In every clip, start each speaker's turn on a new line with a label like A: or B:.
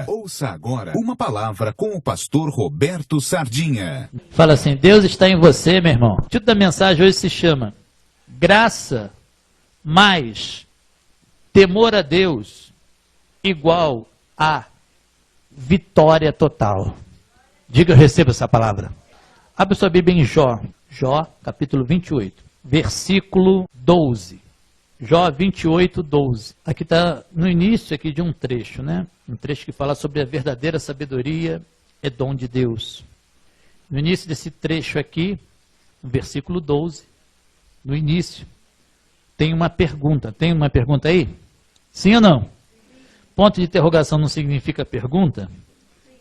A: Ouça agora uma palavra com o pastor Roberto Sardinha.
B: Fala assim: Deus está em você, meu irmão. O título da mensagem hoje se chama Graça mais temor a Deus igual a vitória total. Diga, eu recebo essa palavra. Abre sua Bíblia em Jó, capítulo 28, versículo 12. Jó 28, 12. Aqui está no início aqui de um trecho, né? Um trecho que fala sobre a verdadeira sabedoria é dom de Deus. No início desse trecho aqui, no versículo 12, no início, tem uma pergunta. Tem uma pergunta aí? Sim ou não? Ponto de interrogação não significa pergunta?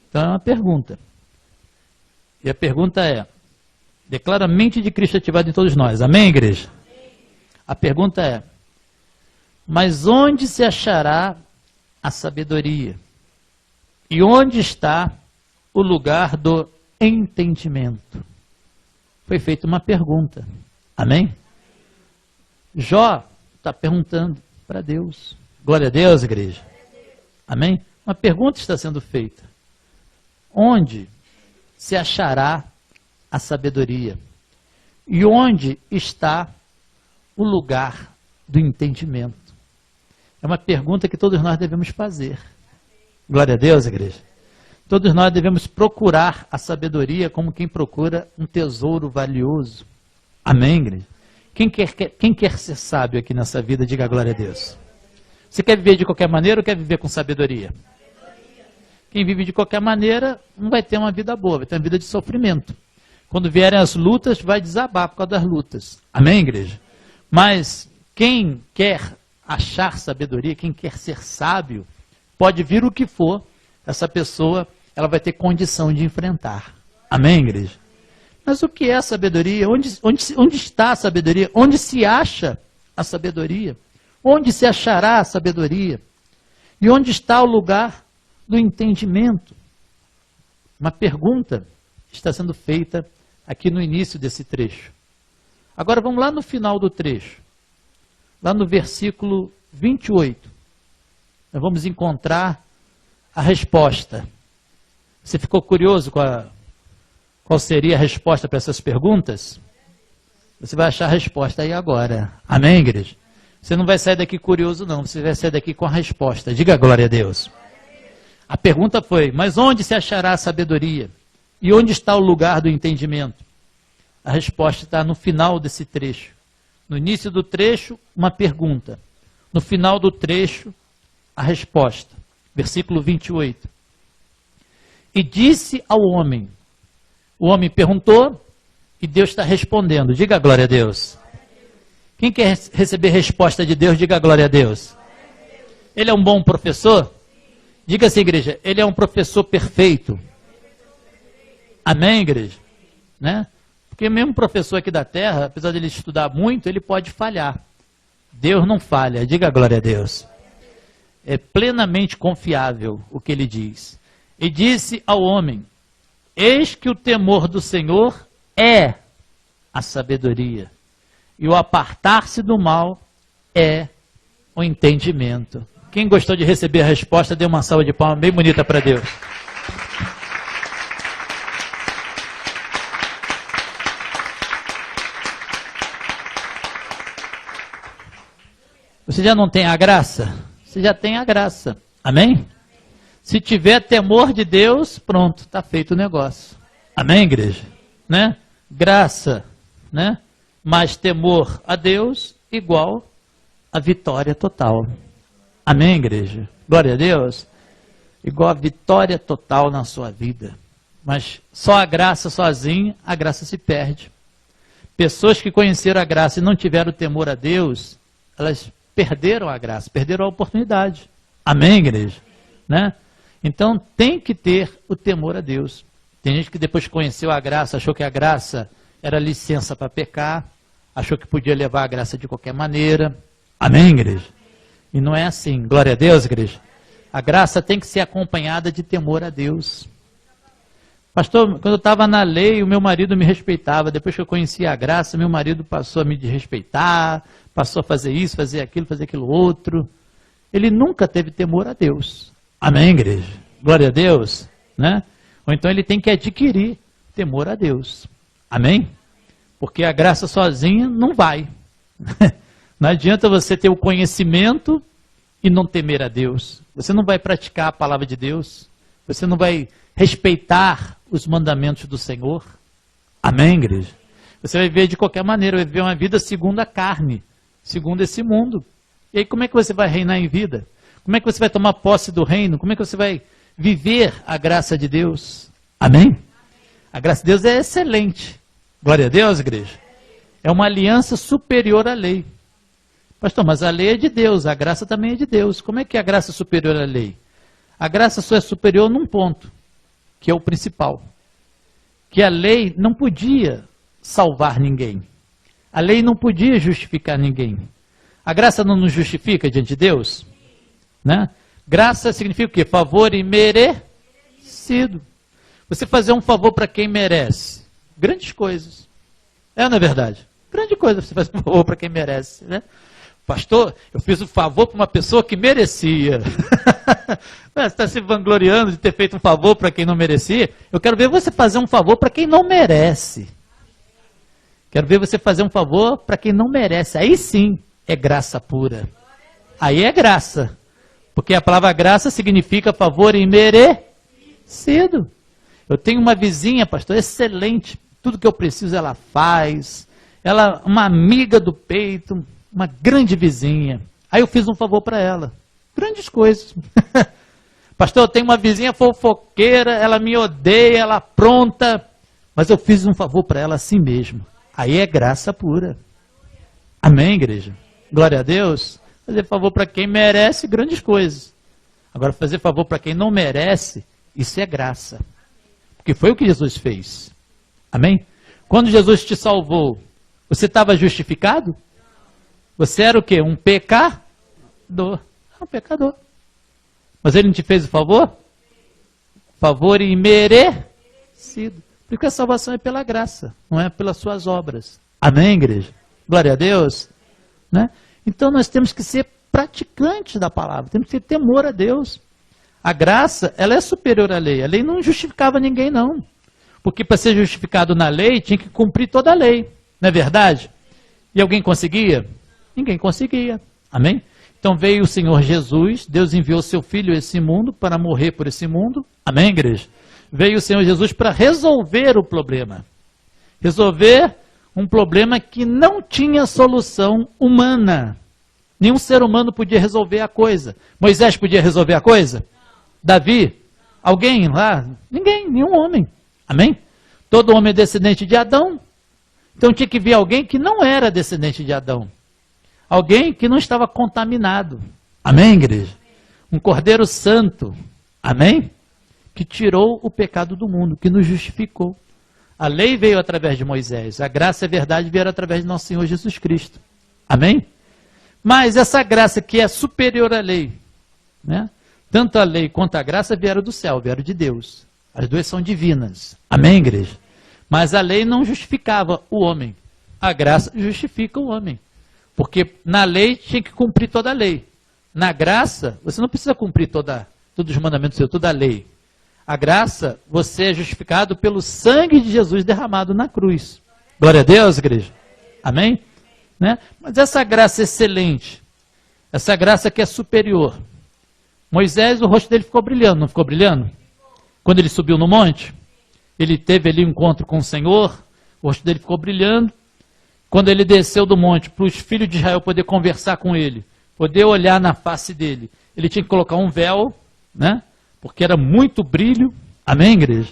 B: Então é uma pergunta. E a pergunta é: declara a mente de Cristo ativada em todos nós. Amém, igreja? A pergunta é: mas onde se achará a sabedoria? E onde está o lugar do entendimento? Foi feita uma pergunta. Amém? Jó está perguntando para Deus. Glória a Deus, igreja. Amém? Uma pergunta está sendo feita. Onde se achará a sabedoria? E onde está o lugar do entendimento? É uma pergunta que todos nós devemos fazer. Glória a Deus, igreja. Todos nós devemos procurar a sabedoria como quem procura um tesouro valioso. Amém, igreja? Quem quer ser sábio aqui nessa vida, diga glória a Deus. Você quer viver de qualquer maneira ou quer viver com sabedoria? Quem vive de qualquer maneira não vai ter uma vida boa, vai ter uma vida de sofrimento. Quando vierem as lutas, vai desabar por causa das lutas. Amém, igreja? Mas quem quer achar sabedoria, quem quer ser sábio, pode vir o que for, essa pessoa ela vai ter condição de enfrentar. Amém, igreja? Mas o que é a sabedoria? Onde está a sabedoria? Onde se acha a sabedoria? Onde se achará a sabedoria? E onde está o lugar do entendimento? Uma pergunta está sendo feita aqui no início desse trecho. Agora vamos lá no final do trecho. Lá no versículo 28, nós vamos encontrar a resposta. Você ficou curioso qual seria a resposta para essas perguntas? Você vai achar a resposta aí agora. Amém, igreja? Você não vai sair daqui curioso, não. Você vai sair daqui com a resposta. Diga glória a Deus. A pergunta foi: mas onde se achará a sabedoria? E onde está o lugar do entendimento? A resposta está no final desse trecho. No início do trecho, uma pergunta. No final do trecho, a resposta. Versículo 28. E disse ao homem. O homem perguntou e Deus está respondendo. Diga glória a Deus. Quem quer receber resposta de Deus, diga glória a Deus. Ele é um bom professor? Diga assim, igreja, ele é um professor perfeito. Amém, igreja? Né? Porque mesmo professor aqui da terra, apesar de ele estudar muito, ele pode falhar. Deus não falha, diga glória a Deus. É plenamente confiável o que ele diz. E disse ao homem: eis que o temor do Senhor é a sabedoria, e o apartar-se do mal é o entendimento. Quem gostou de receber a resposta, dê uma salva de palmas bem bonita para Deus. Você já não tem a graça? Você já tem a graça. Amém? Se tiver temor de Deus, pronto, está feito o negócio. Amém, igreja? Né? Graça, né? Mais temor a Deus igual a vitória total. Amém, igreja? Glória a Deus. Igual a vitória total na sua vida. Mas só a graça sozinha, a graça se perde. Pessoas que conheceram a graça e não tiveram temor a Deus, elas perderam a graça, perderam a oportunidade. Amém, igreja? Né? Então tem que ter o temor a Deus. Tem gente que depois que conheceu a graça, achou que a graça era licença para pecar, achou que podia levar a graça de qualquer maneira. Amém, igreja? E não é assim. Glória a Deus, igreja. A graça tem que ser acompanhada de temor a Deus. Pastor, quando eu estava na lei, o meu marido me respeitava. Depois que eu conheci a graça, meu marido passou a me desrespeitar, passou a fazer isso, fazer aquilo outro. Ele nunca teve temor a Deus. Amém, igreja? Glória a Deus, né? Ou então ele tem que adquirir temor a Deus. Amém? Porque a graça sozinha não vai. Não adianta você ter o conhecimento e não temer a Deus. Você não vai praticar a palavra de Deus. Você não vai respeitar os mandamentos do Senhor. Amém, igreja? Você vai viver de qualquer maneira, vai viver uma vida segundo a carne, segundo esse mundo. E aí como é que você vai reinar em vida? Como é que você vai tomar posse do reino? Como é que você vai viver a graça de Deus? Amém? A graça de Deus é excelente. Glória a Deus, igreja. É uma aliança superior à lei. Pastor, mas a lei é de Deus, a graça também é de Deus. Como é que a graça é superior à lei? A graça só é superior num ponto, que é o principal. Que a lei não podia salvar ninguém. A lei não podia justificar ninguém. A graça não nos justifica diante de Deus? Né? Graça significa o quê? Favor imerecido. Você fazer um favor para quem merece. Grandes coisas. É ou não é verdade? Grande coisa você fazer um favor para quem merece. Né? Pastor, eu fiz um favor para uma pessoa que merecia. Você está se vangloriando de ter feito um favor para quem não merecia? Eu quero ver você fazer um favor para quem não merece. Quero ver você fazer um favor para quem não merece. Aí sim é graça pura. Aí é graça. Porque a palavra graça significa favor imerecido. Eu tenho uma vizinha, pastor, excelente. Tudo que eu preciso ela faz. Ela é uma amiga do peito, uma grande vizinha. Aí eu fiz um favor para ela. Grandes coisas. Pastor, eu tenho uma vizinha fofoqueira, ela me odeia, ela apronta. Mas eu fiz um favor para ela assim mesmo. Aí é graça pura. Amém, igreja? Glória a Deus. Fazer favor para quem merece, grandes coisas. Agora, fazer favor para quem não merece, isso é graça. Porque foi o que Jesus fez. Amém? Quando Jesus te salvou, você estava justificado? Você era o quê? Um pecador. Um pecador. Mas ele não te fez o favor? Favor imerecido. Porque a salvação é pela graça, não é pelas suas obras. Amém, igreja? Glória a Deus. Né? Então nós temos que ser praticantes da palavra, temos que ter temor a Deus. A graça, ela é superior à lei. A lei não justificava ninguém, não. Porque para ser justificado na lei, tinha que cumprir toda a lei. Não é verdade? E alguém conseguia? Ninguém conseguia. Amém? Então veio o Senhor Jesus, Deus enviou seu Filho a esse mundo para morrer por esse mundo. Amém, igreja? Veio o Senhor Jesus para resolver o problema. Resolver um problema que não tinha solução humana. Nenhum ser humano podia resolver a coisa. Moisés podia resolver a coisa? Davi? Alguém lá? Ninguém, nenhum homem. Amém? Todo homem é descendente de Adão. Então tinha que vir alguém que não era descendente de Adão. Alguém que não estava contaminado. Amém, igreja? Um Cordeiro Santo. Amém? Que tirou o pecado do mundo, que nos justificou. A lei veio através de Moisés. A graça e a verdade vieram através de nosso Senhor Jesus Cristo. Amém? Mas essa graça que é superior à lei, né? Tanto a lei quanto a graça vieram do céu, vieram de Deus. As duas são divinas. Amém, igreja? Mas a lei não justificava o homem. A graça justifica o homem. Porque na lei tinha que cumprir toda a lei. Na graça, você não precisa cumprir todos os mandamentos, toda a lei. A graça, você é justificado pelo sangue de Jesus derramado na cruz. Glória a Deus, igreja. Amém? Né? Mas essa graça excelente, essa graça que é superior. Moisés, o rosto dele ficou brilhando, não ficou brilhando? Quando ele subiu no monte, ele teve ali um encontro com o Senhor, o rosto dele ficou brilhando. Quando ele desceu do monte, para os filhos de Israel poder conversar com ele, poder olhar na face dele, ele tinha que colocar um véu, né? Porque era muito brilho. Amém, igreja?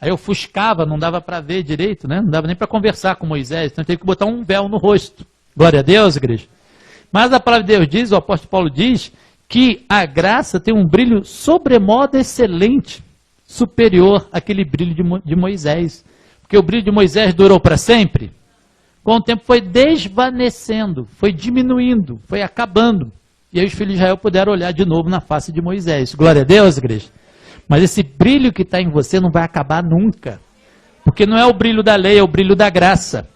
B: Aí ofuscava, não dava para ver direito, né? Não dava nem para conversar com Moisés, então teve que botar um véu no rosto. Glória a Deus, igreja. Mas a palavra de Deus diz, o apóstolo Paulo diz, que a graça tem um brilho sobremodo excelente, superior àquele brilho de Moisés. Porque o brilho de Moisés durou para sempre. Com o tempo foi desvanecendo, foi diminuindo, foi acabando. E aí os filhos de Israel puderam olhar de novo na face de Moisés. Glória a Deus, igreja. Mas esse brilho que está em você não vai acabar nunca. Porque não é o brilho da lei, é o brilho da graça.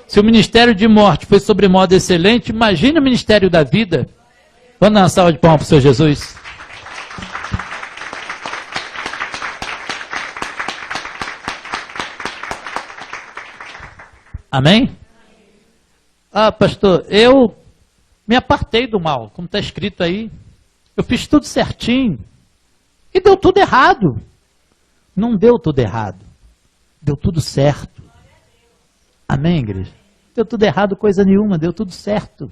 B: Se o ministério de morte foi sobremodo excelente, imagine o ministério da vida. Vamos dar uma salva de palmas para o Senhor Jesus. Amém? Ah, pastor, eu me apartei do mal, como está escrito aí. Eu fiz tudo certinho. E deu tudo errado. Não deu tudo errado. Deu tudo certo. Amém, igreja? Deu tudo errado, coisa nenhuma, deu tudo certo.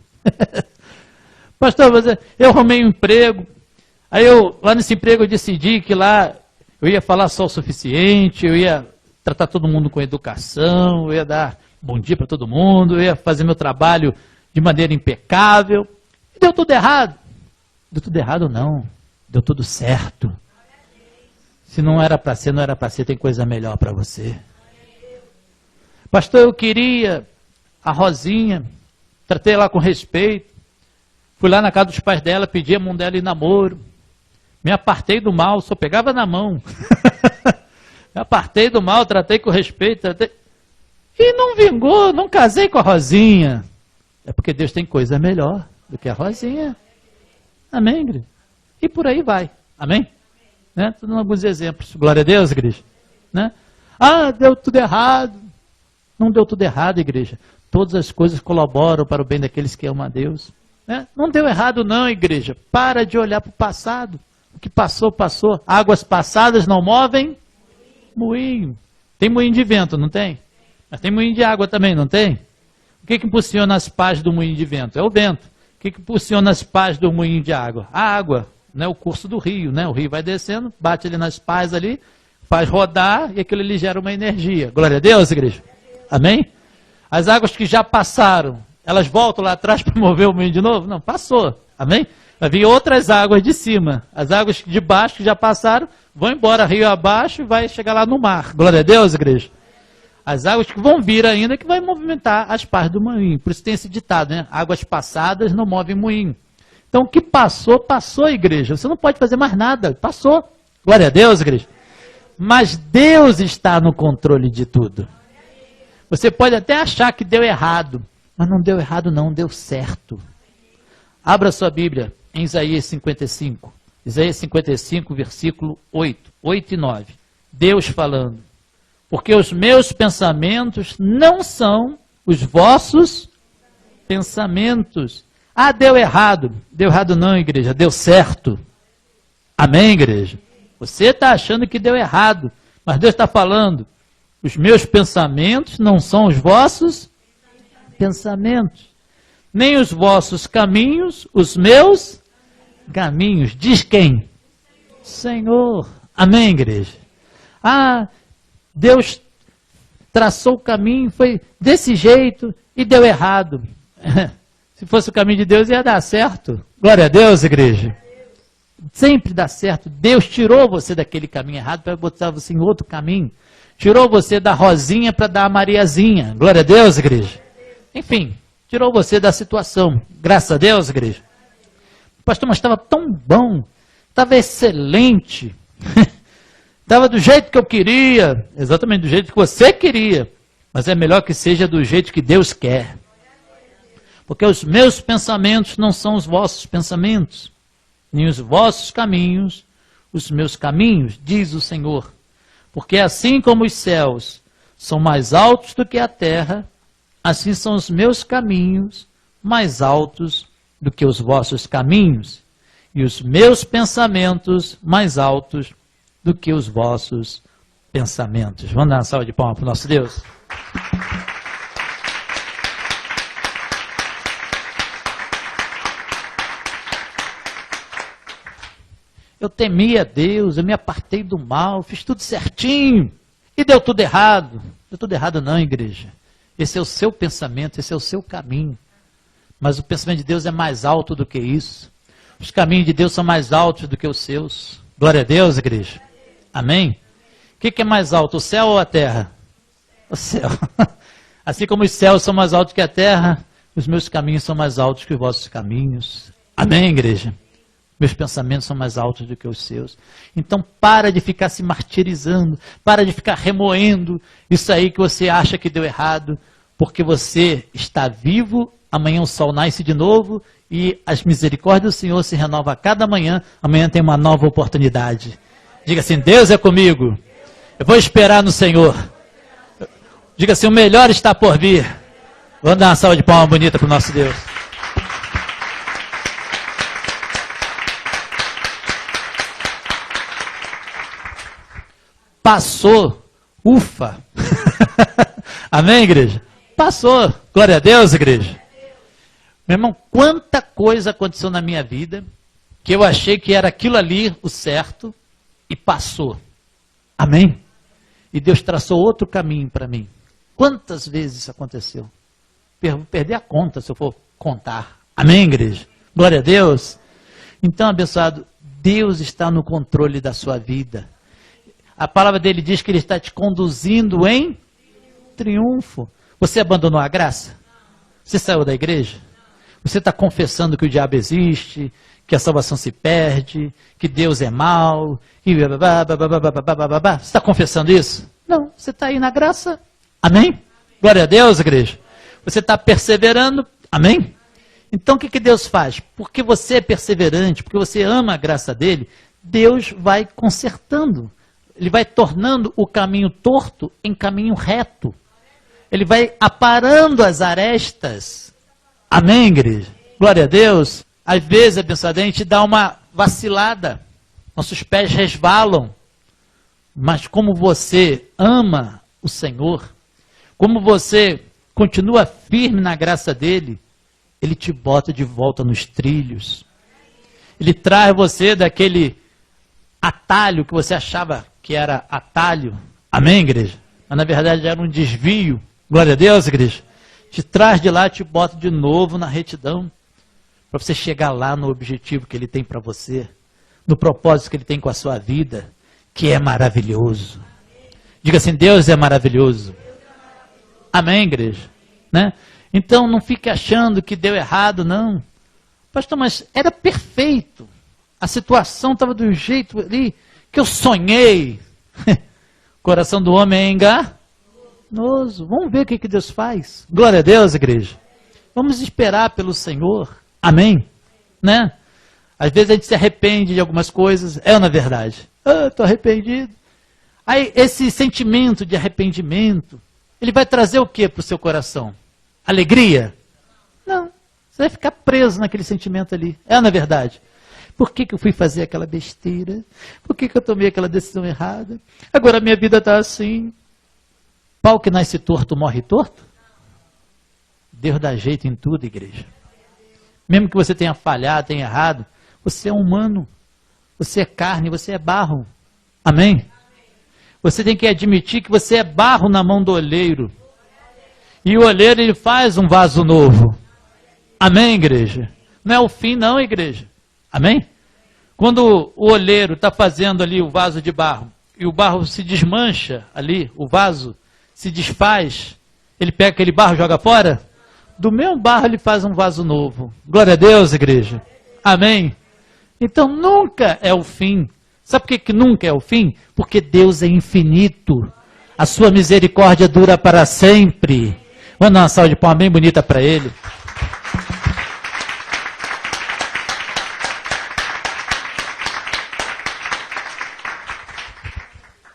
B: Pastor, eu arrumei um emprego. Aí lá nesse emprego eu decidi que lá eu ia falar só o suficiente, eu ia tratar todo mundo com educação, eu ia dar bom dia para todo mundo, eu ia fazer meu trabalho de maneira impecável. E deu tudo errado. Deu tudo errado não, deu tudo certo. Se não era para ser, não era para ser, tem coisa melhor para você. Pastor, eu queria a Rosinha, tratei ela com respeito, fui lá na casa dos pais dela, pedi a mão dela em namoro, me apartei do mal, só pegava na mão. Me apartei do mal, tratei com respeito, e não vingou, não casei com a Rosinha. É porque Deus tem coisa melhor do que a Rosinha. Amém, igreja? E por aí vai. Amém? Né? Estou dando alguns exemplos. Glória a Deus, igreja. Né? Ah, deu tudo errado. Não deu tudo errado, igreja. Todas as coisas colaboram para o bem daqueles que amam a Deus. Né? Não deu errado não, igreja. Para de olhar para o passado. O que passou, passou. Águas passadas não movem moinho. Tem moinho de vento, não tem? Mas tem moinho de água também, não tem? O que impulsiona as pás do moinho de vento? É o vento. O que impulsiona as pás do moinho de água? A água, né? O curso do rio, né? O rio vai descendo, bate ali nas pás ali, faz rodar e aquilo ali gera uma energia. Glória a Deus, igreja. Amém? As águas que já passaram, elas voltam lá atrás para mover o moinho de novo? Não, passou. Amém? Vai vir outras águas de cima. As águas de baixo que já passaram, vão embora rio abaixo e vai chegar lá no mar. Glória a Deus, igreja. As águas que vão vir ainda que vai movimentar as partes do moinho. Por isso tem esse ditado, né? Águas passadas não movem moinho. Então o que passou, passou, igreja. Você não pode fazer mais nada. Passou. Glória a Deus, igreja. Mas Deus está no controle de tudo. Você pode até achar que deu errado, mas não deu errado não, deu certo. Abra sua Bíblia em Isaías 55. Isaías 55, versículo 8 e 9. Deus falando. Porque os meus pensamentos não são os vossos pensamentos. Ah, deu errado. Deu errado não, igreja, deu certo. Amém, igreja? Você está achando que deu errado, mas Deus está falando. Os meus pensamentos não são os vossos pensamentos. Nem os vossos caminhos, os meus caminhos. Diz quem? Senhor. Amém, igreja? Ah, Deus traçou o caminho, foi desse jeito e deu errado. Se fosse o caminho de Deus, ia dar certo. Glória a Deus, igreja. Sempre dá certo. Deus tirou você daquele caminho errado para botar você em outro caminho. Tirou você da Rosinha para dar a Mariazinha. Glória a Deus, igreja. Enfim, tirou você da situação. Graças a Deus, igreja. Pastor, mas estava tão bom. Estava excelente. Estava do jeito que eu queria. Exatamente do jeito que você queria. Mas é melhor que seja do jeito que Deus quer. Porque os meus pensamentos não são os vossos pensamentos. Nem os vossos caminhos, os meus caminhos, diz o Senhor. Porque assim como os céus são mais altos do que a terra, assim são os meus caminhos mais altos do que os vossos caminhos, e os meus pensamentos mais altos do que os vossos pensamentos. Vamos dar uma salva de palmas para o nosso Deus? Eu temia Deus, eu me apartei do mal, fiz tudo certinho e deu tudo errado. Deu tudo errado não, igreja. Esse é o seu pensamento, esse é o seu caminho. Mas o pensamento de Deus é mais alto do que isso. Os caminhos de Deus são mais altos do que os seus. Glória a Deus, igreja. Amém? O que é mais alto, o céu ou a terra? O céu. Assim como os céus são mais altos que a terra, os meus caminhos são mais altos que os vossos caminhos. Amém, igreja? Meus pensamentos são mais altos do que os seus. Então para de ficar se martirizando, para de ficar remoendo isso aí que você acha que deu errado, porque você está vivo, amanhã o sol nasce de novo e as misericórdias do Senhor se renovam a cada manhã, amanhã tem uma nova oportunidade. Diga assim, Deus é comigo, eu vou esperar no Senhor. Diga assim, o melhor está por vir. Vamos dar uma salva de palmas bonita para o nosso Deus. Passou. Ufa. Amém, igreja? Passou. Glória a Deus, igreja. Meu irmão, quanta coisa aconteceu na minha vida que eu achei que era aquilo ali o certo e passou. Amém? E Deus traçou outro caminho para mim. Quantas vezes isso aconteceu? Vou perder a conta se eu for contar. Amém, igreja? Glória a Deus. Então, abençoado, Deus está no controle da sua vida. A palavra dele diz que ele está te conduzindo em triunfo. Você abandonou a graça? Você saiu da igreja? Você está confessando que o diabo existe, que a salvação se perde, que Deus é mau, e você está confessando isso? Não, você está aí na graça. Amém? Glória a Deus, igreja. Você está perseverando. Amém? Então o que Deus faz? Porque você é perseverante, porque você ama a graça dele, Deus vai consertando. Ele vai tornando o caminho torto em caminho reto. Ele vai aparando as arestas. Amém, igreja? Glória a Deus. Às vezes, abençoado, a gente dá uma vacilada. Nossos pés resvalam. Mas como você ama o Senhor, como você continua firme na graça dele, ele te bota de volta nos trilhos. Ele traz você daquele atalho que você achava que era atalho. Amém, igreja? Mas na verdade era um desvio. Glória a Deus, igreja. Te traz de lá, te bota de novo na retidão. Para você chegar lá no objetivo que ele tem para você. No propósito que ele tem com a sua vida. Que é maravilhoso. Diga assim, Deus é maravilhoso. Amém, igreja? Né? Então não fique achando que deu errado, não. Pastor, mas era perfeito. A situação estava do jeito ali que eu sonhei. O coração do homem é enganoso. Vamos ver o que Deus faz. Glória a Deus, igreja. Vamos esperar pelo Senhor. Amém? Né? Às vezes a gente se arrepende de algumas coisas. É ou não é verdade? Estou arrependido. Aí esse sentimento de arrependimento, ele vai trazer o que para o seu coração? Alegria? Não. Você vai ficar preso naquele sentimento ali. É ou não é verdade? Por que eu fui fazer aquela besteira? Por que eu tomei aquela decisão errada? Agora a minha vida está assim. Pau que nasce torto, morre torto? Deus dá jeito em tudo, igreja. Mesmo que você tenha falhado, tenha errado, você é humano. Você é carne, você é barro. Amém? Você tem que admitir que você é barro na mão do olheiro. E o olheiro, ele faz um vaso novo. Amém, igreja? Não é o fim não, igreja. Amém? Quando o olheiro está fazendo ali o vaso de barro, e o barro se desmancha ali, o vaso se desfaz, ele pega aquele barro e joga fora? Do mesmo barro ele faz um vaso novo. Glória a Deus, igreja. Amém? Então nunca é o fim. Sabe por que nunca é o fim? Porque Deus é infinito. A sua misericórdia dura para sempre. Vamos dar uma salva de palmas bem bonita para ele.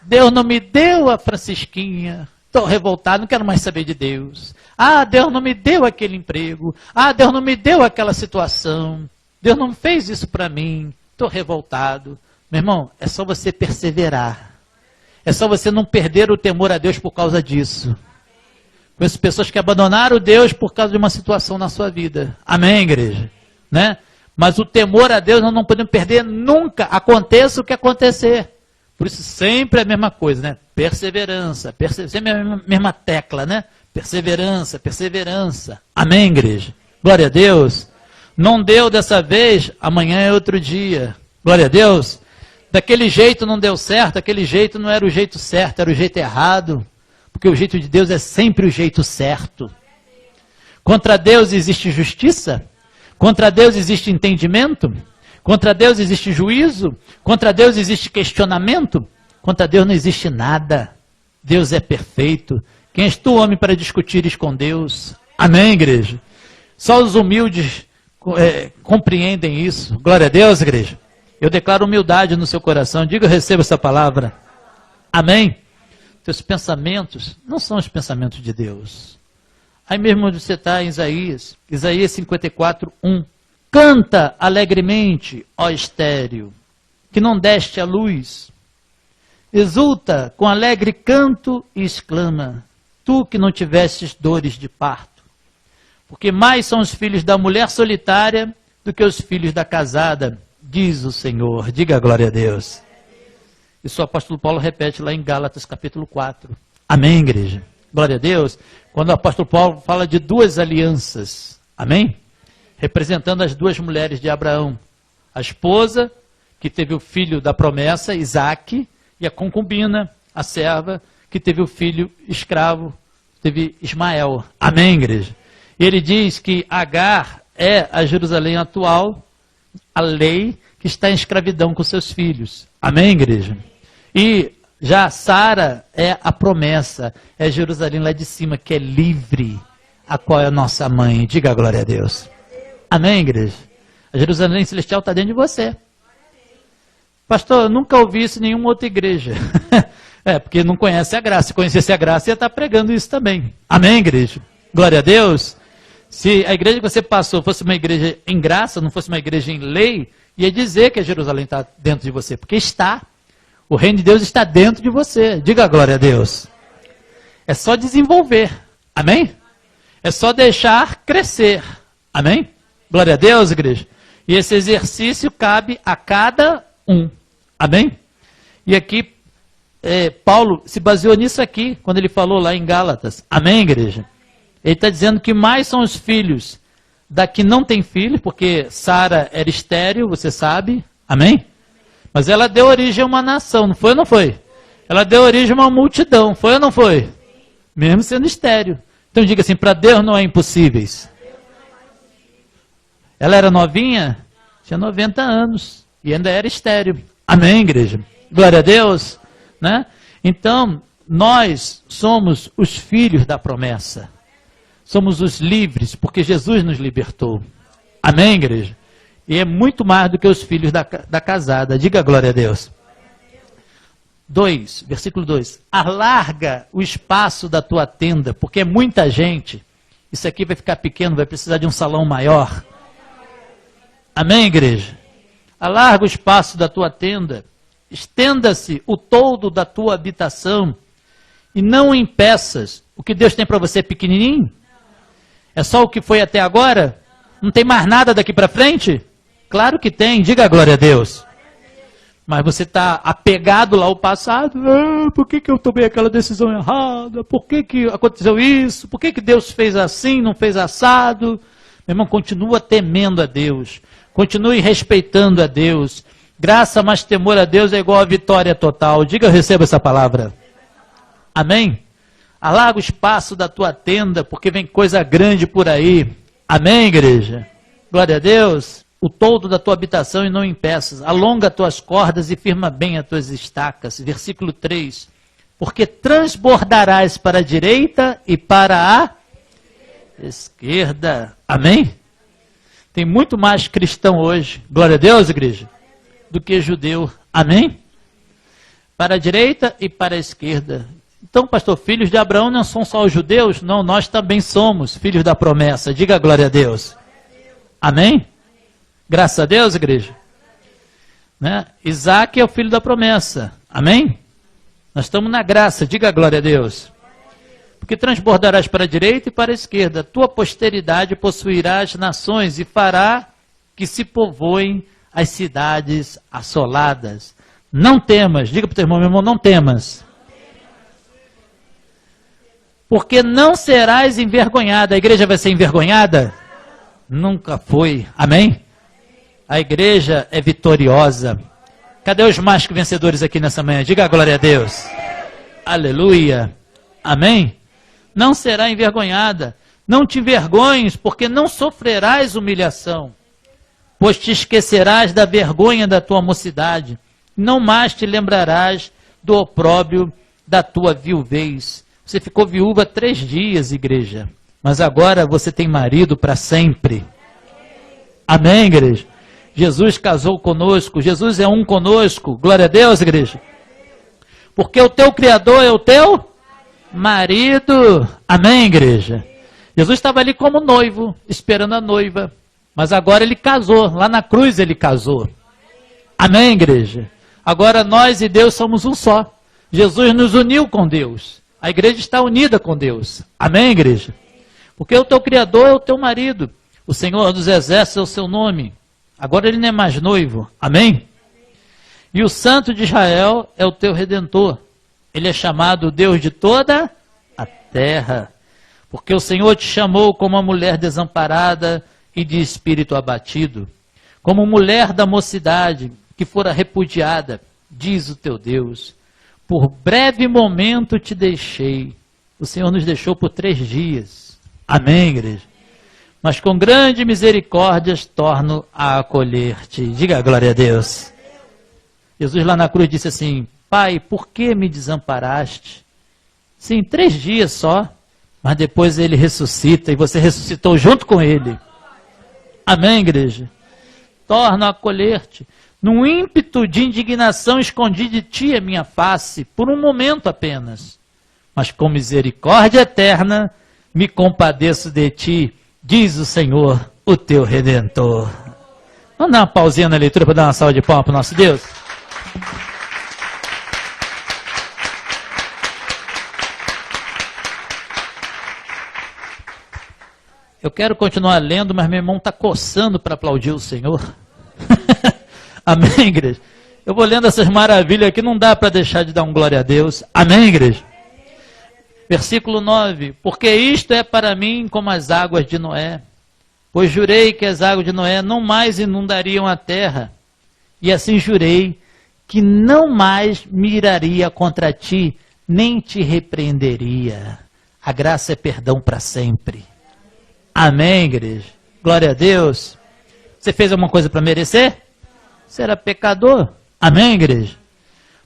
B: Deus não me deu a Francisquinha. Estou revoltado, não quero mais saber de Deus. Ah, Deus não me deu aquele emprego. Ah, Deus não me deu aquela situação. Deus não fez isso para mim. Estou revoltado. Meu irmão, é só você perseverar. É só você não perder o temor a Deus por causa disso. Conheço pessoas que abandonaram Deus por causa de uma situação na sua vida. Amém, igreja? Né? Mas o temor a Deus nós não podemos perder nunca, aconteça o que acontecer. Por isso sempre é a mesma coisa, né? Perseverança, sempre é a mesma tecla, né? Perseverança, perseverança. Amém, igreja? Glória a Deus. Não deu dessa vez, amanhã é outro dia. Glória a Deus. Daquele jeito não deu certo, aquele jeito não era o jeito certo, era o jeito errado. Porque o jeito de Deus é sempre o jeito certo. Contra Deus existe justiça? Contra Deus existe entendimento? Contra Deus existe juízo? Contra Deus existe questionamento? Contra Deus não existe nada. Deus é perfeito. Quem és tu, homem, para discutires com Deus? Amém, igreja? Só os humildes compreendem isso. Glória a Deus, igreja. Eu declaro humildade no seu coração. Diga, eu recebo essa palavra. Amém? teus pensamentos não são os pensamentos de Deus. Aí mesmo onde você está em Isaías 54, 1. Canta alegremente, ó estéril, que não deste a luz. Exulta com alegre canto e exclama, tu que não tivestes dores de parto. Porque mais são os filhos da mulher solitária do que os filhos da casada, diz o Senhor. Diga glória a Deus. Isso o apóstolo Paulo repete lá em Gálatas capítulo 4. Amém, igreja? Glória a Deus. Quando o apóstolo Paulo fala de duas alianças, amém? Representando as duas mulheres de Abraão. A esposa, que teve o filho da promessa, Isaque, e a concubina, a serva, que teve o filho escravo, teve Ismael. Amém, igreja? E ele diz que Agar é a Jerusalém atual, a lei que está em escravidão com seus filhos. Amém, igreja? E já Sara é a promessa, é Jerusalém lá de cima, que é livre, a qual é a nossa mãe. Diga a glória a Deus. Amém, igreja? A Jerusalém celestial está dentro de você. Pastor, eu nunca ouvi isso em nenhuma outra igreja. Porque não conhece a graça. Se conhecesse a graça, ia estar pregando isso também. Amém, igreja? Glória a Deus. Se a igreja que você passou fosse uma igreja em graça, não fosse uma igreja em lei, ia dizer que a Jerusalém está dentro de você, porque está. O reino de Deus está dentro de você. Diga a glória a Deus. É só desenvolver. Amém? É só deixar crescer. Amém? Glória a Deus, igreja. E esse exercício cabe a cada um. Amém? E aqui, Paulo se baseou nisso aqui, quando ele falou lá em Gálatas. Amém, igreja? Ele está dizendo que mais são os filhos da que não tem filho, porque Sara era estéril, você sabe. Amém? Mas ela deu origem a uma nação, não foi ou não foi? Ela deu origem a uma multidão, foi ou não foi? Mesmo sendo estéril. Então diga assim, para Deus não é impossíveis. Ela era novinha? Tinha 90 anos. E ainda era estéril. Amém, igreja? Glória a Deus. Né? Então, nós somos os filhos da promessa. Somos os livres, porque Jesus nos libertou. Amém, igreja? E é muito mais do que os filhos da casada. Diga glória a Deus. 2, versículo 2. Alarga o espaço da tua tenda, porque é muita gente. Isso aqui vai ficar pequeno, vai precisar de um salão maior. Amém, igreja? Alarga o espaço da tua tenda. Estenda-se o toldo da tua habitação. E não impeças. O que Deus tem para você é pequenininho? É só o que foi até agora? Não tem mais nada daqui para frente? Claro que tem, diga a glória a Deus. Mas você está apegado lá ao passado. Por que eu tomei aquela decisão errada? Por que aconteceu isso? Por que Deus fez assim, não fez assado? Meu irmão, continua temendo a Deus. Continue respeitando a Deus. Graça mais temor a Deus é igual a vitória total. Diga, eu recebo essa palavra. Amém? Alarga o espaço da tua tenda, porque vem coisa grande por aí. Amém, igreja? Glória a Deus. O toldo da tua habitação e não impeças. Alonga tuas cordas e firma bem as tuas estacas. Versículo 3. Porque transbordarás para a direita e para a esquerda. Amém? Tem muito mais cristão hoje, glória a Deus, igreja, do que judeu. Amém? Para a direita e para a esquerda. Então, pastor, filhos de Abraão não são só os judeus? Não, nós também somos filhos da promessa. Diga glória a Deus. Amém? Graças a Deus, igreja. Né? Isaac é o filho da promessa. Amém? Nós estamos na graça. Diga glória a Deus. Porque transbordarás para a direita e para a esquerda. Tua posteridade possuirá as nações e fará que se povoem as cidades assoladas. Não temas. Diga para o teu irmão, meu irmão, não temas. Porque não serás envergonhada. A igreja vai ser envergonhada? Nunca foi. Amém? A igreja é vitoriosa. Cadê os mais que vencedores aqui nessa manhã? Diga a glória a Deus. Aleluia. Amém? Não será envergonhada. Não te envergonhes, porque não sofrerás humilhação. Pois te esquecerás da vergonha da tua mocidade. Não mais te lembrarás do opróbrio da tua viuvez. Você ficou viúva 3 dias, igreja. Mas agora você tem marido para sempre. Amém, igreja? Jesus casou conosco. Jesus é um conosco. Glória a Deus, igreja. Porque o teu Criador é o teu marido. Amém, igreja? Jesus estava ali como noivo, esperando a noiva. Mas agora ele casou, lá na cruz ele casou. Amém, igreja? Agora nós e Deus somos um só. Jesus nos uniu com Deus. A igreja está unida com Deus. Amém, igreja? Porque o teu Criador é o teu marido. O Senhor dos Exércitos é o seu nome. Agora ele não é mais noivo. Amém? E o Santo de Israel é o teu Redentor. Ele é chamado Deus de toda a terra. Porque o Senhor te chamou como uma mulher desamparada e de espírito abatido. Como mulher da mocidade que fora repudiada, diz o teu Deus. Por breve momento te deixei. O Senhor nos deixou por 3 dias. Amém, igreja? Mas com grande misericórdias torno a acolher-te. Diga glória a Deus. Jesus lá na cruz disse assim: Pai, por que me desamparaste? Sim, 3 dias só, mas depois ele ressuscita e você ressuscitou junto com ele. Amém, igreja? Torno a acolher-te. Num ímpeto de indignação escondi de ti a minha face, por um momento apenas. Mas com misericórdia eterna me compadeço de ti, diz o Senhor, o teu Redentor. Vamos dar uma pausinha na leitura para dar uma salva de palmas para o nosso Deus? Eu quero continuar lendo, mas meu irmão está coçando para aplaudir o Senhor. Amém, igreja? Eu vou lendo essas maravilhas aqui, não dá para deixar de dar um glória a Deus. Amém, igreja? Versículo 9. Porque isto é para mim como as águas de Noé. Pois jurei que as águas de Noé não mais inundariam a terra. E assim jurei que não mais me iraria contra ti, nem te repreenderia. A graça é perdão para sempre. Amém, igreja? Glória a Deus. Você fez alguma coisa para merecer? Você era pecador. Amém, igreja?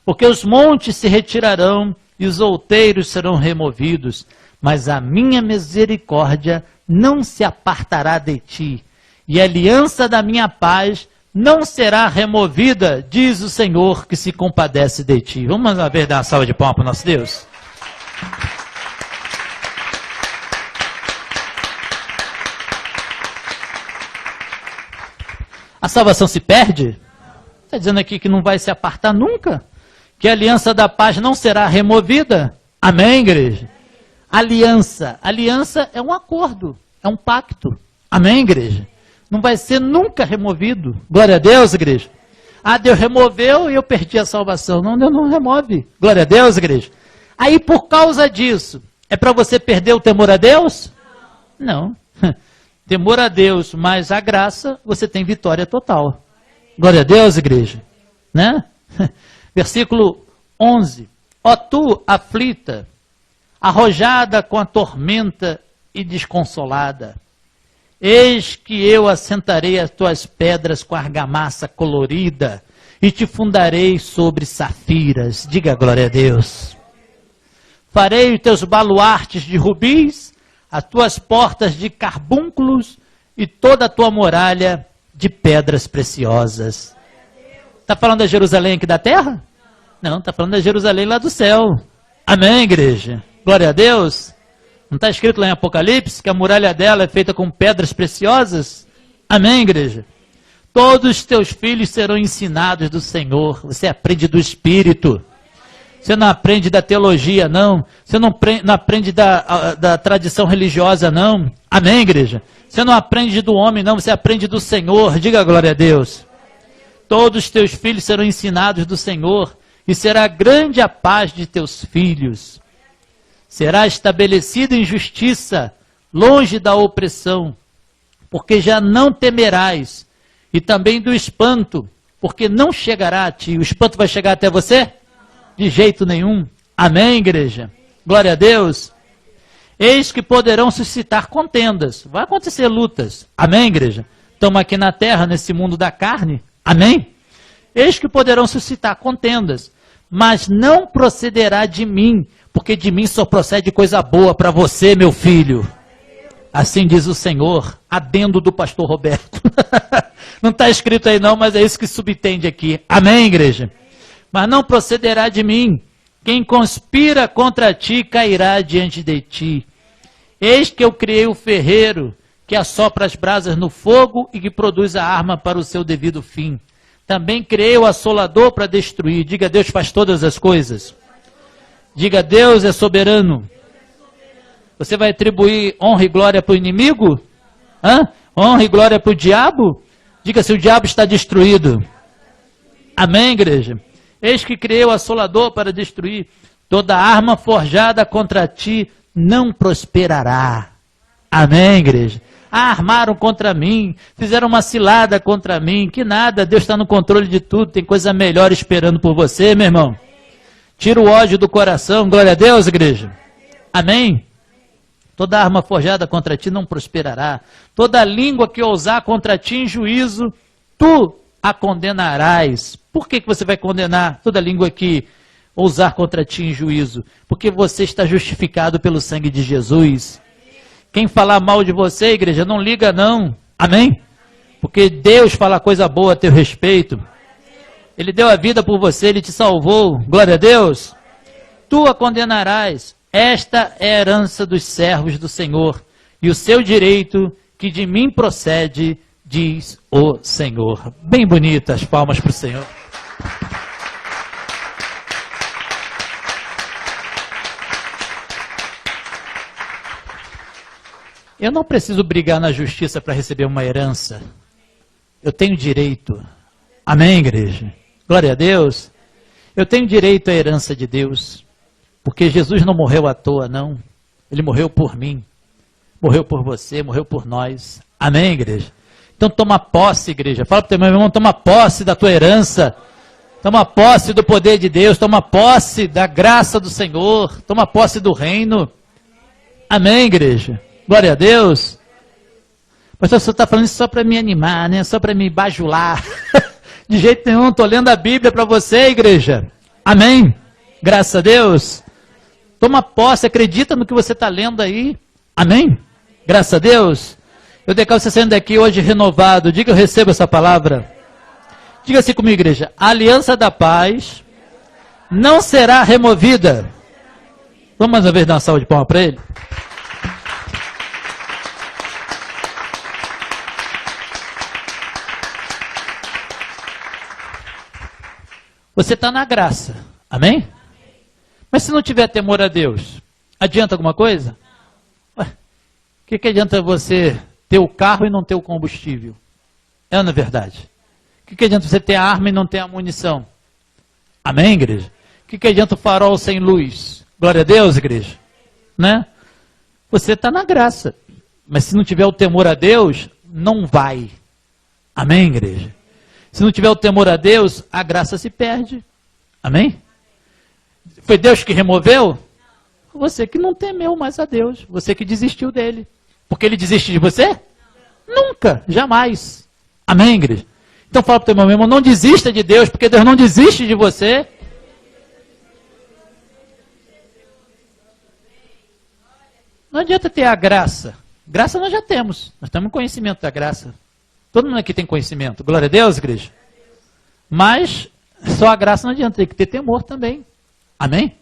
B: Porque os montes se retirarão e os outeiros serão removidos, mas a minha misericórdia não se apartará de ti, e a aliança da minha paz não será removida, diz o Senhor que se compadece de ti. Vamos mais uma vez dar uma salva de palmas para o nosso Deus? A salvação se perde? Está dizendo aqui que não vai se apartar nunca? Que a aliança da paz não será removida? Amém, igreja? Aliança. Aliança é um acordo, é um pacto. Amém, igreja? Não vai ser nunca removido. Glória a Deus, igreja. Ah, Deus removeu e eu perdi a salvação. Não, Deus não remove. Glória a Deus, igreja. Aí, por causa disso, é para você perder o temor a Deus? Não. Temor a Deus, mais a graça, você tem vitória total. Glória a Deus, igreja. Né? Versículo 11. Ó tu, aflita, arrojada com a tormenta e desconsolada, eis que eu assentarei as tuas pedras com argamassa colorida e te fundarei sobre safiras. Diga glória a Deus. Farei os teus baluartes de rubis, as tuas portas de carbúnculos e toda a tua muralha de pedras preciosas. Está falando da Jerusalém aqui da terra? Não, está falando da Jerusalém lá do céu. Amém, igreja? Glória a Deus. Não está escrito lá em Apocalipse que a muralha dela é feita com pedras preciosas? Amém, igreja? Todos os teus filhos serão ensinados do Senhor. Você aprende do Espírito. Você não aprende da teologia, não. Você não aprende da tradição religiosa, não. Amém, igreja? Você não aprende do homem, não. Você aprende do Senhor. Diga glória a Deus. Todos os teus filhos serão ensinados do Senhor, e será grande a paz de teus filhos. Será estabelecida em justiça, longe da opressão, porque já não temerás, e também do espanto, porque não chegará a ti. O espanto vai chegar até você? De jeito nenhum. Amém, igreja? Glória a Deus. Eis que poderão suscitar contendas. Vai acontecer lutas. Amém, igreja? Estamos aqui na terra, nesse mundo da carne. Amém? Eis que poderão suscitar contendas, mas não procederá de mim, porque de mim só procede coisa boa para você, meu filho. Assim diz o Senhor, adendo do pastor Roberto. Não está escrito aí não, mas é isso que subtende aqui. Amém, igreja? Mas não procederá de mim, Quem conspira contra ti cairá diante de ti. Eis que eu criei o ferreiro, que assopra as brasas no fogo e que produz a arma para o seu devido fim. Também criei o assolador para destruir. Diga, Deus faz todas as coisas. Diga, Deus é soberano. Você vai atribuir honra e glória para o inimigo? Honra e glória para o diabo? Diga, se o diabo está destruído. Amém, igreja? Eis que criei o assolador para destruir. Toda arma forjada contra ti não prosperará. Amém, igreja? Armaram contra mim, fizeram uma cilada contra mim, que nada, Deus está no controle de tudo, tem coisa melhor esperando por você, meu irmão. Tira o ódio do coração, glória a Deus, igreja. Amém? Toda arma forjada contra ti não prosperará. Toda língua que ousar contra ti em juízo, tu a condenarás. Por que você vai condenar toda língua que ousar contra ti em juízo? Porque você está justificado pelo sangue de Jesus. Quem falar mal de você, igreja, não liga não. Amém? Porque Deus fala coisa boa a teu respeito. Ele deu a vida por você, Ele te salvou. Glória a Deus. Tu a condenarás. Esta é a herança dos servos do Senhor. E o seu direito que de mim procede, diz o Senhor. Bem bonitas palmas para o Senhor. Eu não preciso brigar na justiça para receber uma herança. Eu tenho direito. Amém, igreja? Glória a Deus. Eu tenho direito à herança de Deus. Porque Jesus não morreu à toa, não. Ele morreu por mim. Morreu por você, morreu por nós. Amém, igreja? Então toma posse, igreja. Fala para o teu irmão, toma posse da tua herança. Toma posse do poder de Deus. Toma posse da graça do Senhor. Toma posse do reino. Amém, igreja? Glória a Deus. Pastor, você está falando isso só para me animar, né? Só para me bajular. De jeito nenhum, estou lendo a Bíblia para você, igreja. Amém? Graças a Deus. Toma posse, acredita no que você está lendo aí. Amém? Graças a Deus. Eu declaro você saindo daqui hoje renovado. Diga, eu recebo essa palavra. Diga assim comigo, igreja. A aliança da paz não será removida. Vamos mais uma vez dar uma salva de palmas para ele? Você está na graça, amém? Mas se não tiver temor a Deus, adianta alguma coisa? O que adianta você ter o carro e não ter o combustível? É na verdade. O que adianta você ter a arma e não ter a munição? Amém, igreja? O que adianta o farol sem luz? Glória a Deus, igreja. Né? Você está na graça. Mas se não tiver o temor a Deus, não vai. Amém, igreja? Se não tiver o temor a Deus, a graça se perde. Amém? Foi Deus que removeu? Você que não temeu mais a Deus. Você que desistiu dele. Porque ele desiste de você? Nunca, jamais. Amém, igreja? Então fala para o teu irmão, não desista de Deus, porque Deus não desiste de você. Não adianta ter a graça. Graça nós já temos. Nós temos conhecimento da graça. Todo mundo aqui tem conhecimento. Glória a Deus, igreja. Mas só a graça não adianta, tem que ter temor também. Amém?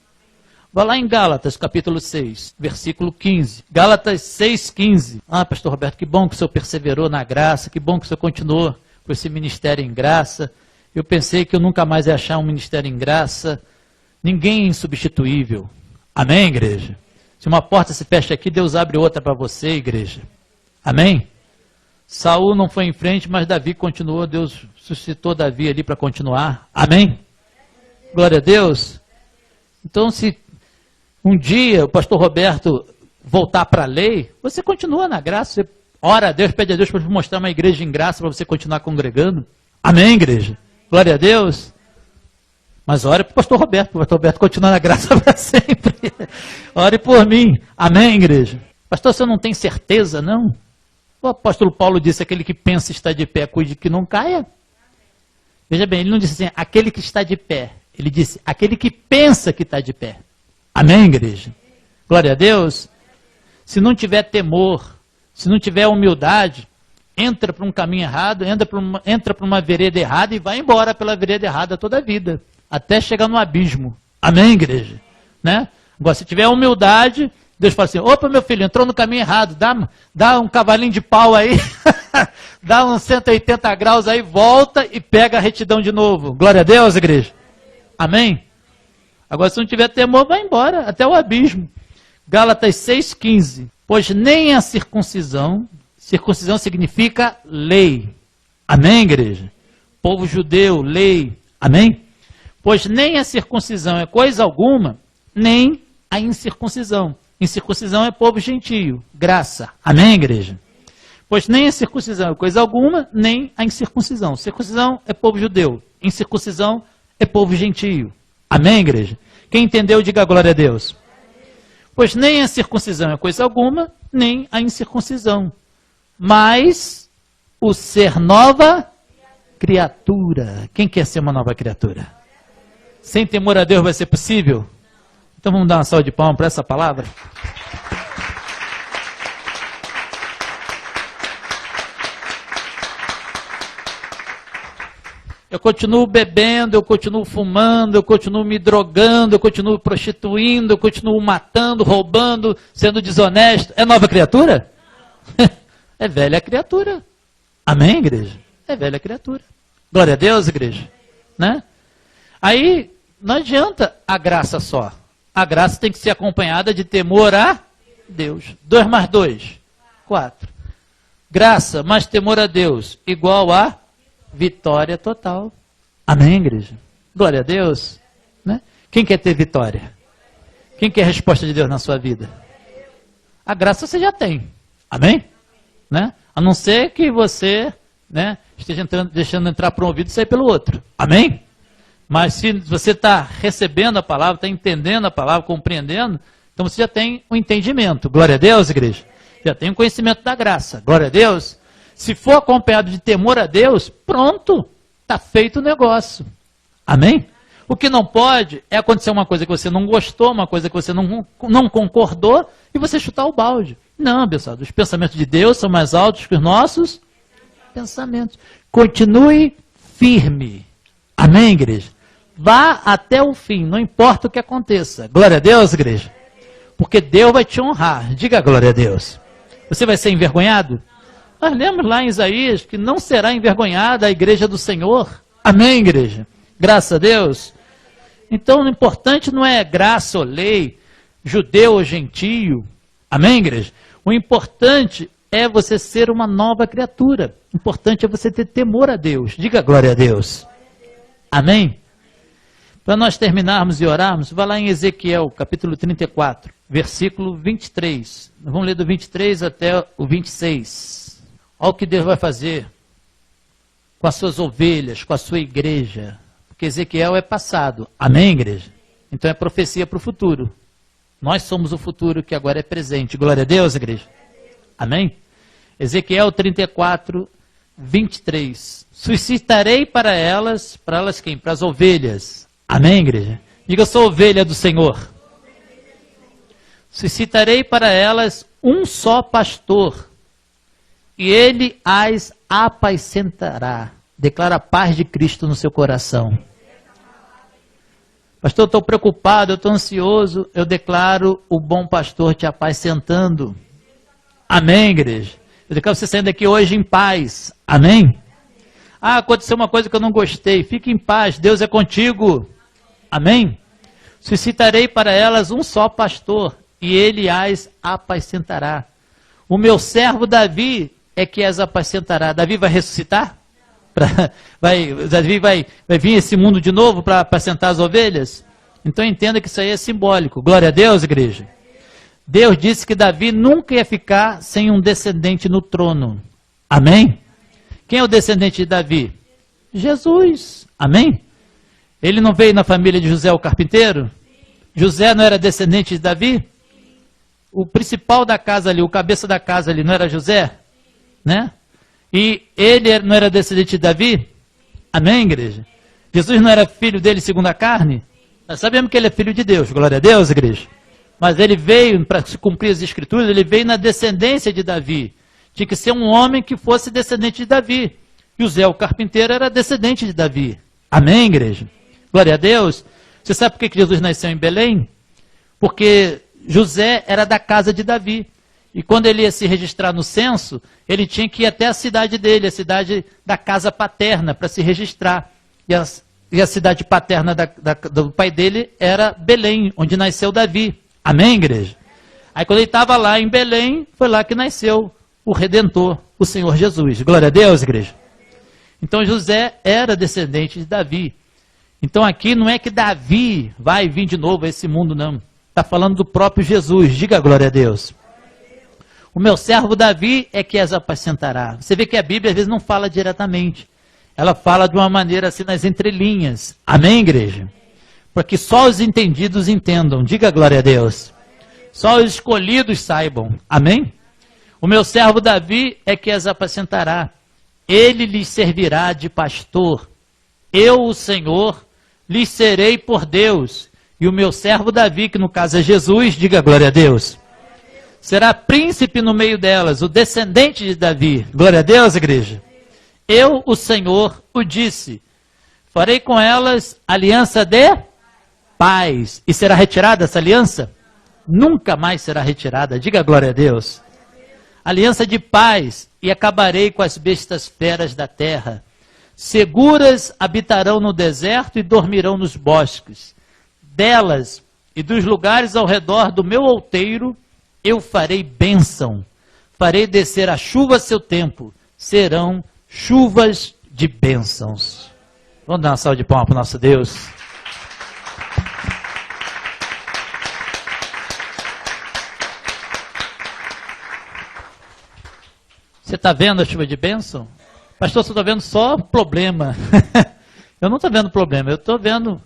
B: Vá lá em Gálatas, capítulo 6, versículo 15. Gálatas 6, 15. Ah, pastor Roberto, que bom que o senhor perseverou na graça, que bom que o senhor continuou com esse ministério em graça. Eu pensei que eu nunca mais ia achar um ministério em graça. Ninguém é insubstituível. Amém, igreja? Se uma porta se fecha aqui, Deus abre outra para você, igreja. Amém? Saul não foi em frente, mas Davi continuou. Deus suscitou Davi ali para continuar. Amém? Glória a Deus. Então, se um dia o pastor Roberto voltar para a lei, você continua na graça. Você ora a Deus, pede a Deus para mostrar uma igreja em graça para você continuar congregando. Amém, igreja? Glória a Deus. Mas ore para o pastor Roberto continuar na graça para sempre. Ore por mim. Amém, igreja? Pastor, você não tem certeza, não? O apóstolo Paulo disse, aquele que pensa estar de pé, cuide que não caia. Veja bem, ele não disse assim, aquele que está de pé. Ele disse, aquele que pensa que está de pé. Amém, igreja? Glória a Deus. Se não tiver temor, se não tiver humildade, entra para um caminho errado, entra para uma vereda errada e vai embora pela vereda errada toda a vida. Até chegar no abismo. Amém, igreja? Né? Agora, se tiver humildade, Deus fala assim, opa, meu filho, entrou no caminho errado, dá um cavalinho de pau aí, dá uns 180 graus aí, volta e pega a retidão de novo. Glória a Deus, igreja. Amém? Agora, se não tiver temor, vai embora, até o abismo. Gálatas 6,15. Pois nem a circuncisão significa lei. Amém, igreja? Povo judeu, lei. Amém? Pois nem a circuncisão é coisa alguma, nem a incircuncisão. Incircuncisão é povo gentio, graça. Amém, igreja? Pois nem a circuncisão é coisa alguma, nem a incircuncisão. Circuncisão é povo judeu, incircuncisão é povo gentio. Amém, igreja? Quem entendeu, diga glória a Deus. Pois nem a circuncisão é coisa alguma, nem a incircuncisão. Mas o ser nova criatura. Quem quer ser uma nova criatura? Sem temor a Deus vai ser possível? Então vamos dar uma salva de palmas para essa palavra? Eu continuo bebendo, eu continuo fumando, eu continuo me drogando, eu continuo prostituindo, eu continuo matando, roubando, sendo desonesto. É nova criatura? É velha criatura. Amém, igreja? É velha criatura. Glória a Deus, igreja. Né? Aí não adianta a graça só. A graça tem que ser acompanhada de temor a Deus. 2 mais 2, 4. Graça mais temor a Deus, igual a vitória total. Amém, igreja? Glória a Deus. Né? Quem quer ter vitória? Quem quer a resposta de Deus na sua vida? A graça você já tem. Amém? Né? A não ser que você, né, esteja deixando entrar por um ouvido e sair pelo outro. Amém? Mas se você está recebendo a palavra, está entendendo a palavra, compreendendo, então você já tem um entendimento. Glória a Deus, igreja. Já tem um conhecimento da graça. Glória a Deus. Se for acompanhado de temor a Deus, pronto, está feito o negócio. Amém? O que não pode é acontecer uma coisa que você não gostou, uma coisa que você não concordou, e você chutar o balde. Não, abençoado, os pensamentos de Deus são mais altos que os nossos pensamentos. Continue firme. Amém, igreja? Vá até o fim, não importa o que aconteça. Glória a Deus, igreja. Porque Deus vai te honrar. Diga glória a Deus. Você vai ser envergonhado? Nós lemos lá em Isaías que não será envergonhada a igreja do Senhor. Amém, igreja? Graças a Deus. Então, o importante não é graça ou lei, judeu ou gentio. Amém, igreja? O importante é você ser uma nova criatura. O importante é você ter temor a Deus. Diga glória a Deus. Amém? Para nós terminarmos e orarmos, vá lá em Ezequiel, capítulo 34, versículo 23. Nós vamos ler do 23 até o 26. Olha o que Deus vai fazer com as suas ovelhas, com a sua igreja. Porque Ezequiel é passado. Amém, igreja? Então é profecia para o futuro. Nós somos o futuro que agora é presente. Glória a Deus, igreja. Amém? Ezequiel 34, 23. Suscitarei para elas quem? Para as ovelhas. Amém, igreja? Diga, eu sou ovelha do Senhor. Suscitarei para elas um só pastor, e ele as apacentará. Declara a paz de Cristo no seu coração. Pastor, eu estou preocupado, eu estou ansioso. Eu declaro o bom pastor te apacentando. Amém, igreja? Eu declaro você saindo daqui hoje em paz. Amém? Ah, aconteceu uma coisa que eu não gostei. Fique em paz, Deus é contigo. Amém? Suscitarei para elas um só pastor, e ele as apacentará. O meu servo Davi é que as apacentará. Davi vai ressuscitar? Davi vai vir esse mundo de novo para apacentar as ovelhas? Então entenda que isso aí é simbólico. Glória a Deus, igreja. Deus disse que Davi nunca ia ficar sem um descendente no trono. Amém? Quem é o descendente de Davi? Jesus. Amém? Ele não veio na família de José o carpinteiro? José não era descendente de Davi? O principal da casa ali, o cabeça da casa ali, não era José? Né? E ele não era descendente de Davi? Amém, igreja? Jesus não era filho dele segundo a carne? Nós sabemos que ele é filho de Deus, glória a Deus, igreja. Mas ele veio, para se cumprir as escrituras, ele veio na descendência de Davi. Tinha que ser um homem que fosse descendente de Davi. José, o carpinteiro, era descendente de Davi. Amém, igreja? Glória a Deus. Você sabe por que Jesus nasceu em Belém? Porque José era da casa de Davi. E quando ele ia se registrar no censo, ele tinha que ir até a cidade dele, a cidade da casa paterna, para se registrar. E a cidade paterna do pai dele era Belém, onde nasceu Davi. Amém, igreja? Aí quando ele estava lá em Belém, foi lá que nasceu o Redentor, o Senhor Jesus. Glória a Deus, igreja. Então José era descendente de Davi. Então aqui não é que Davi vai vir de novo a esse mundo, não. Está falando do próprio Jesus. Diga glória a Deus. O meu servo Davi é que as apacentará. Você vê que a Bíblia às vezes não fala diretamente. Ela fala de uma maneira assim nas entrelinhas. Amém, igreja? Para que só os entendidos entendam. Diga glória a Deus. Só os escolhidos saibam. Amém? O meu servo Davi é que as apacentará. Ele lhes servirá de pastor. Eu, o Senhor, lhes serei por Deus. E o meu servo Davi, que no caso é Jesus, diga glória a Deus, será príncipe no meio delas, o descendente de Davi. Glória a Deus, igreja. Eu, o Senhor, o disse. Farei com elas aliança de paz. E será retirada essa aliança? Nunca mais será retirada. Diga glória a Deus. Aliança de paz. E acabarei com as bestas feras da terra. Seguras habitarão no deserto e dormirão nos bosques. Delas e dos lugares ao redor do meu outeiro, eu farei bênção. Farei descer a chuva a seu tempo. Serão chuvas de bênçãos. Vamos dar uma salva de palmas para o nosso Deus. Você está vendo a chuva de bênção? Pastor, você está vendo só problema. Eu não estou vendo problema, eu estou vendo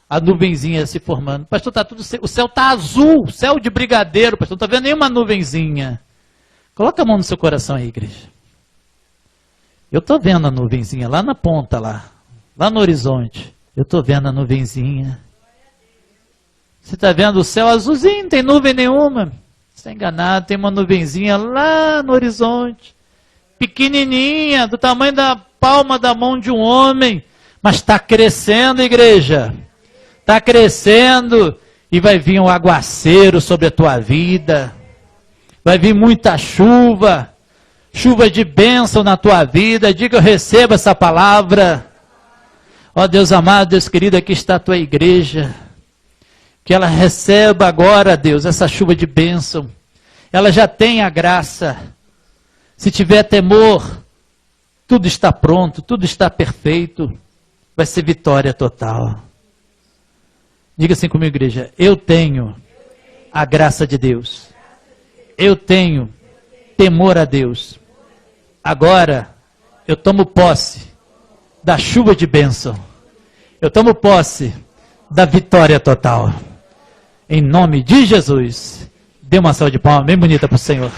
B: a nuvenzinha se formando. Pastor, tá tudo, o céu está azul, céu de brigadeiro, pastor, não está vendo nenhuma nuvenzinha. Coloca a mão no seu coração aí, igreja. Eu estou vendo a nuvenzinha lá na ponta, lá no horizonte. Eu estou vendo a nuvenzinha. Você está vendo o céu azulzinho, não tem nuvem nenhuma. Você está enganado, tem uma nuvenzinha lá no horizonte. Pequenininha, do tamanho da palma da mão de um homem. Mas está crescendo, igreja. Está crescendo e vai vir um aguaceiro sobre a tua vida. Vai vir muita chuva. Chuva de bênção na tua vida. Diga, eu recebo essa palavra. Ó Deus amado, Deus querido, aqui está a tua igreja. Que ela receba agora, Deus, essa chuva de bênção. Ela já tem a graça. Se tiver temor, tudo está pronto, tudo está perfeito. Vai ser vitória total. Diga assim comigo, igreja. Eu tenho a graça de Deus. Eu tenho temor a Deus. Agora, eu tomo posse da chuva de bênção. Eu tomo posse da vitória total. Em nome de Jesus. Dê uma salva de palmas bem bonita para o Senhor.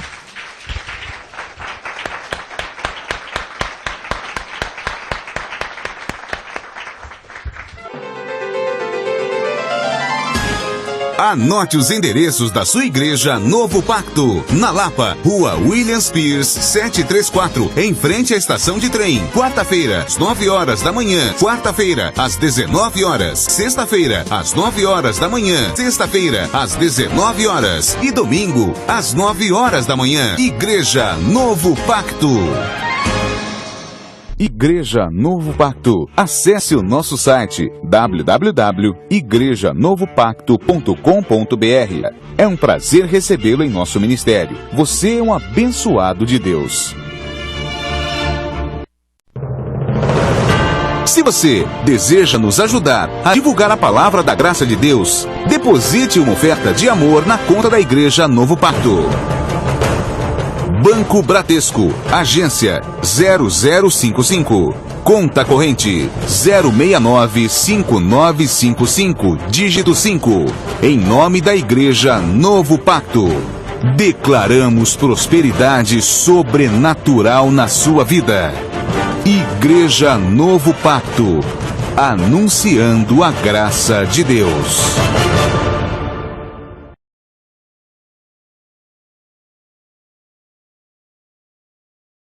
A: Anote os endereços da sua igreja Novo Pacto. Na Lapa, Rua Williams Pierce, 734, em frente à estação de trem. Quarta-feira, às 9 horas da manhã. Quarta-feira, às 19 horas. Sexta-feira, às 9 horas da manhã. Sexta-feira, às 19 horas. E domingo, às 9 horas da manhã. Igreja Novo Pacto. Igreja Novo Pacto. Acesse o nosso site www.igrejanovopacto.com.br. É um prazer recebê-lo em nosso ministério. Você é um abençoado de Deus. Se você deseja nos ajudar a divulgar a palavra da graça de Deus, deposite uma oferta de amor na conta da Igreja Novo Pacto. Banco Bradesco, agência 0055, conta corrente 0695955, dígito 5, em nome da Igreja Novo Pacto. Declaramos prosperidade sobrenatural na sua vida. Igreja Novo Pacto, anunciando a graça de Deus.